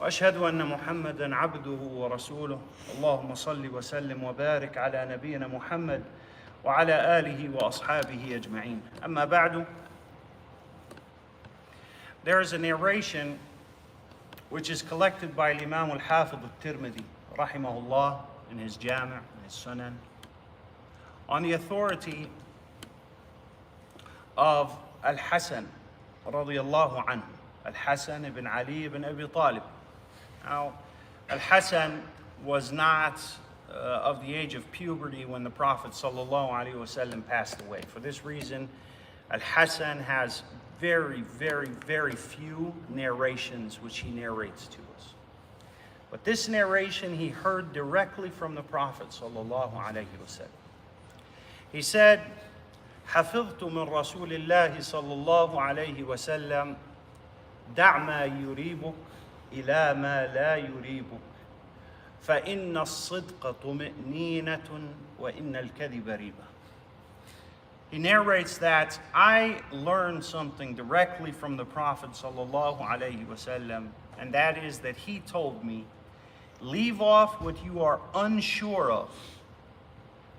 وأشهد أن محمدًا عبده ورسوله اللهم صل وسلم وبارك على نبينا محمد وعلى آله وأصحابه أجمعين. أما بعد, there is a narration which is collected by Imam al-Hafidh al-Tirmidhi rahimahullah in his Jami', in his Sunan, on the authority of Al-Hasan radiyallahu anhu, Al-Hasan ibn Ali ibn Abi Talib. Now, Al-Hasan was not of the age of puberty when the Prophet sallallahu alaihi wasallam passed away. For this reason, Al-Hasan has very, very, very few narrations which he narrates to us. But this narration he heard directly from the Prophet sallallahu alaihi wasallam. He said, حفظت من رسول الله صلى الله عليه وسلم دع ما يريبك إلى ما لا يريبك فإن الصدق طمأنينة وإن الكذب ريبة. He narrates that I learned something directly from the Prophet sallallahu alaihi wasallam, and that is that he told me, leave off what you are unsure of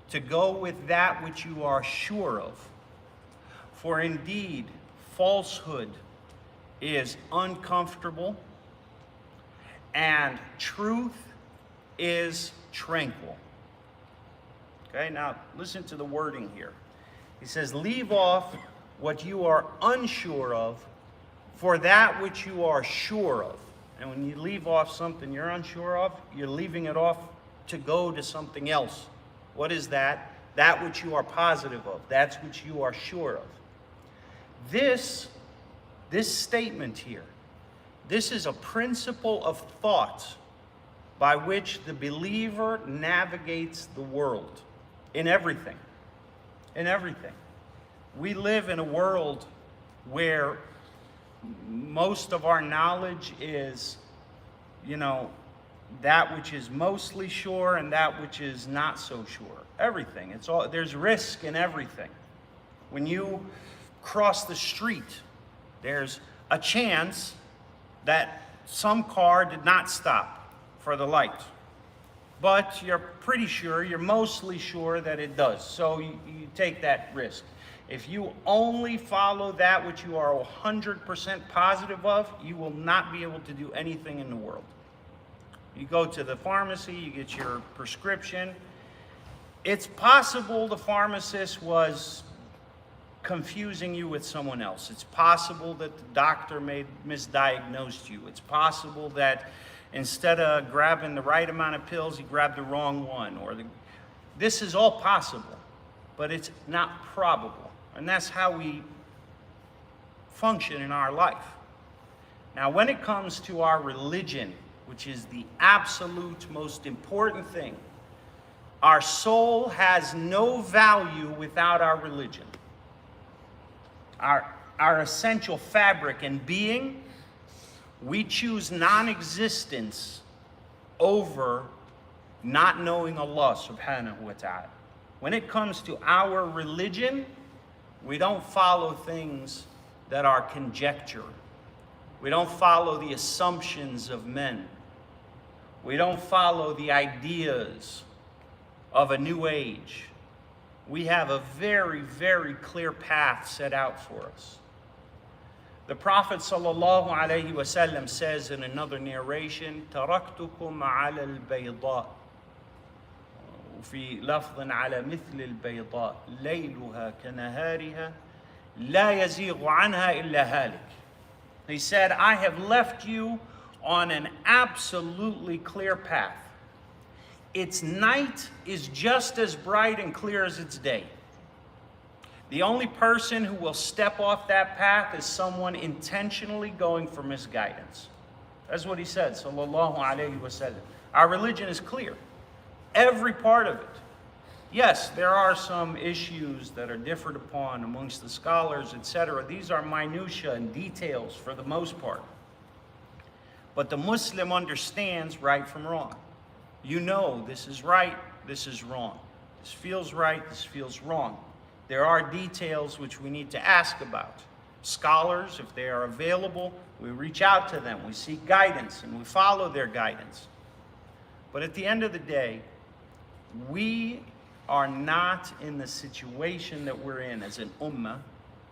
to go with that which you are sure of. For indeed, falsehood is uncomfortable and truth is tranquil. Okay, now listen to the wording here. He says, leave off what you are unsure of for that which you are sure of. And when you leave off something you're unsure of, you're leaving it off to go to something else. What is that? That which you are positive of. That's which you are sure of. This statement here, this is a principle of thought by which the believer navigates the world in everything. In everything. We live in a world where most of our knowledge is, that which is mostly sure and that which is not so sure. Everything. It's all, there's risk in everything. When you cross the street, there's a chance that some car did not stop for the light. But you're pretty sure, you're mostly sure that it does. So you take that risk. If you only follow that which you are 100% positive of, you will not be able to do anything in the world. You go to the pharmacy, you get your prescription. It's possible the pharmacist was confusing you with someone else. It's possible that the doctor misdiagnosed you. It's possible that instead of grabbing the right amount of pills, he grabbed the wrong one. This is all possible, but it's not probable. And that's how we function in our life. Now, when it comes to our religion, which is the absolute most important thing, our soul has no value without our religion. Our essential fabric and being, we choose non-existence over not knowing Allah subhanahu wa ta'ala. When it comes to our religion, we don't follow things that are conjecture. We don't follow the assumptions of men. We don't follow the ideas of a new age. We have a very, very clear path set out for us. The Prophet sallallahu alaihi wasallam says in another narration, "تركتكم على البيضاء وفي لفظ على مثل البيضاء ليلها كنهارها لا يزيغ عنها إلا هالك." He said, I have left you on an absolutely clear path. Its night is just as bright and clear as its day. The only person who will step off that path is someone intentionally going for misguidance. That's what he said, sallallahu alaihi wasallam. Our religion is clear. Every part of it. Yes, there are some issues that are differed upon amongst the scholars, etc. These are minutiae and details for the most part. But the Muslim understands right from wrong. You know this is right, this is wrong. This feels right, this feels wrong. There are details which we need to ask about. Scholars, if they are available, We reach out to them, we seek guidance, and we follow their guidance. But at the end of the day, we are not in the situation that we're in as an ummah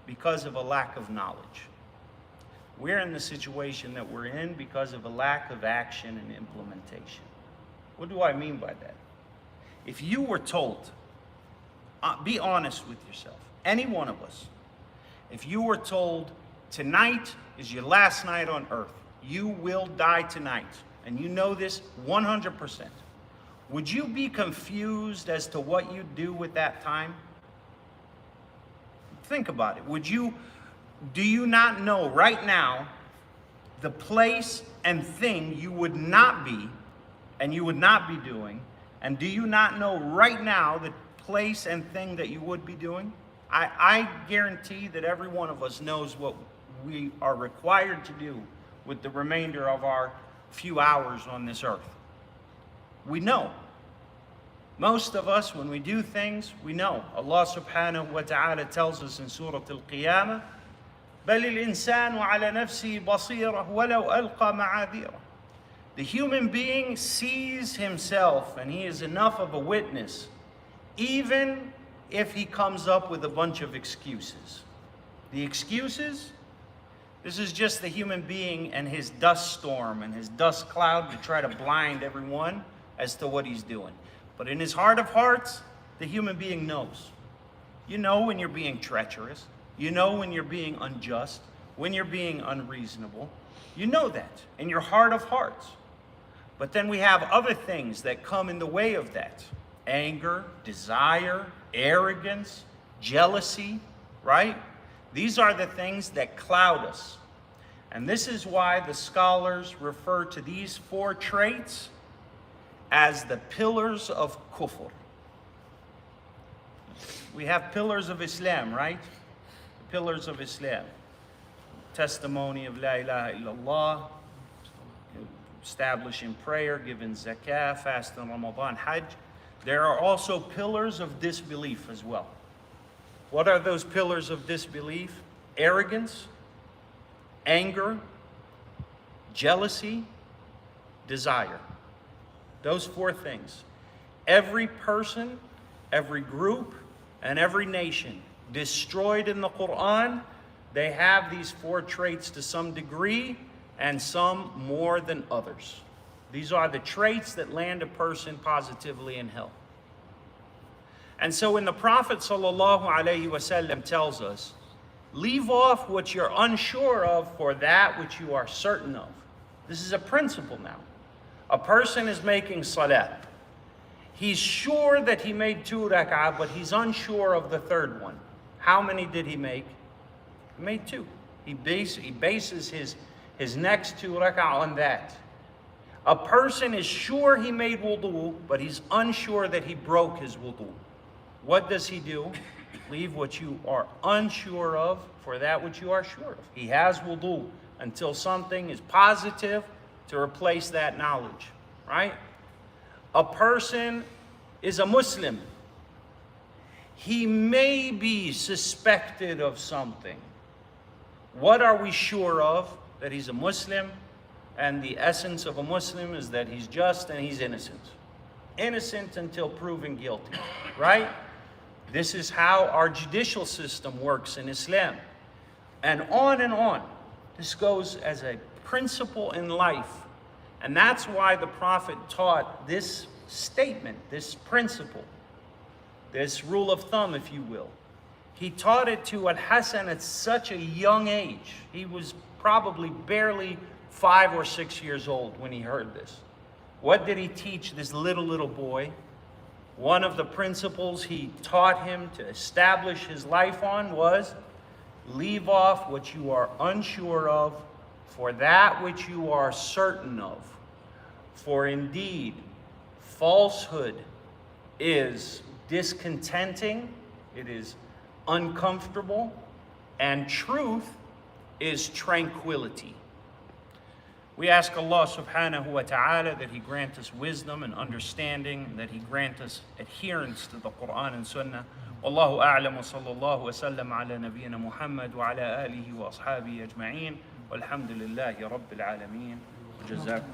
because of a lack of knowledge. We're in the situation that we're in because of a lack of action and implementation. What do I mean by that? If you were told, be honest with yourself, any one of us, if you were told tonight is your last night on earth, you will die tonight, and you know this 100%, would you be confused as to what you do with that time? Think about it. Do you not know right now the place and thing you would not be and you would not be doing? And do you not know right now the place and thing that you would be doing? I guarantee that every one of us knows what we are required to do with the remainder of our few hours on this earth. We know. Most of us, when we do things, we know. Allah subhanahu wa ta'ala tells us in Surah Al-Qiyamah, بَلِ الْإِنسَانُ عَلَى نَفْسِهِ بَصِيرَةٌ وَلَوْ أَلْقَى مَعَاذِيرَهُ. The human being sees himself, and he is enough of a witness, even if he comes up with a bunch of excuses. The excuses, this is just the human being and his dust storm and his dust cloud to try to blind everyone as to what he's doing. But in his heart of hearts, the human being knows. You know when you're being treacherous. You know when you're being unjust, when you're being unreasonable. You know that in your heart of hearts. But then we have other things that come in the way of that. Anger, desire, arrogance, jealousy, right? These are the things that cloud us. And this is why the scholars refer to these 4 traits as the pillars of kufr. We have pillars of Islam, right? The pillars of Islam. Testimony of La ilaha illallah, establishing prayer, giving zakah, fasting Ramadan, Hajj. There are also pillars of disbelief as well. What are those pillars of disbelief? Arrogance, anger, jealousy, desire. Those 4 things. Every person, every group, and every nation destroyed in the Quran, they have these 4 traits to some degree, and some more than others. These are the traits that land a person positively in hell. And so when the Prophet ﷺ tells us, leave off what you're unsure of for that which you are certain of. This is a principle now. A person is making salah. He's sure that he made 2 rak'ah, but he's unsure of the 3rd one. How many did he make? He made 2. He bases his next 2 rak'ah on that. A person is sure he made wudu, but he's unsure that he broke his wudu. What does he do? Leave what you are unsure of for that which you are sure of. He has wudu until something is positive to replace that knowledge, right? A person is a Muslim. He may be suspected of something. What are we sure of? That he's a Muslim, and the essence of a Muslim is that he's just and he's innocent. Innocent until proven guilty, right? This is how our judicial system works in Islam. And on and on. This goes as a principle in life. And that's why the Prophet taught this statement, this principle, this rule of thumb, if you will. He taught it to Al-Hasan at such a young age. He was probably barely 5 or 6 years old when he heard this. What did he teach this little boy? One of the principles he taught him to establish his life on was, leave off what you are unsure of for that which you are certain of. For indeed, falsehood is discontenting, it is uncomfortable, and truth is tranquility. We ask Allah subhanahu wa ta'ala that He grant us wisdom and understanding, and that He grant us adherence to the Quran and Sunnah. Wallahu a'lam wa sallallahu wa sallam ala nabiyyina Muhammad wa ala alihi wa ashabihi ajma'in. والحمد لله رب العالمين. وجزاكم